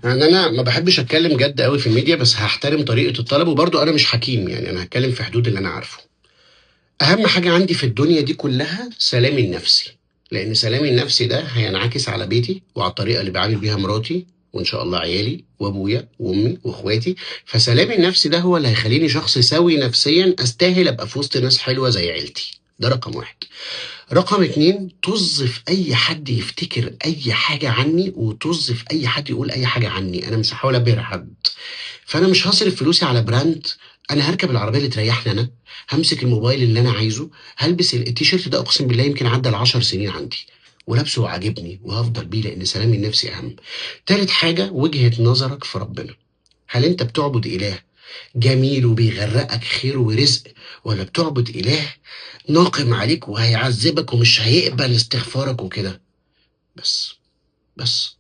يعني انا ما بحبش اتكلم جد قوي في الميديا، بس هحترم طريقه الطلب، وبرضو انا مش حكيم، يعني انا هتكلم في حدود اللي انا عارفه. اهم حاجه عندي في الدنيا دي كلها سلامي النفسي، لان سلامي النفسي ده هينعكس على بيتي وعلى الطريقه اللي بعامل بيها مراتي، وان شاء الله عيالي وابويا وامي واخواتي. فسلامي النفسي ده هو اللي هيخليني شخص سوي نفسيا، استاهل ابقى في وسط ناس حلوه زي عيلتي. ده رقم واحد. رقم اتنين، طز في اي حد يفتكر اي حاجة عني، وطز في اي حد يقول اي حاجة عني. انا مش هحاول ابهر حد، فانا مش هصرف فلوسي على براند. انا هركب العربية اللي تريحني انا، همسك الموبايل اللي انا عايزه، هلبس التيشيرت ده اقسم بالله يمكن عدى ال10 سنين عندي ولابسه وعاجبني، وهفضل بيه لان سلامي النفسي اهم. تالت حاجة، وجهة نظرك في ربنا. هل انت بتعبد اله جميل وبيغرقك خير ورزق، ولا بتعبد إله ناقم عليك وهيعذبك ومش هيقبل استغفارك وكده؟ بس. بس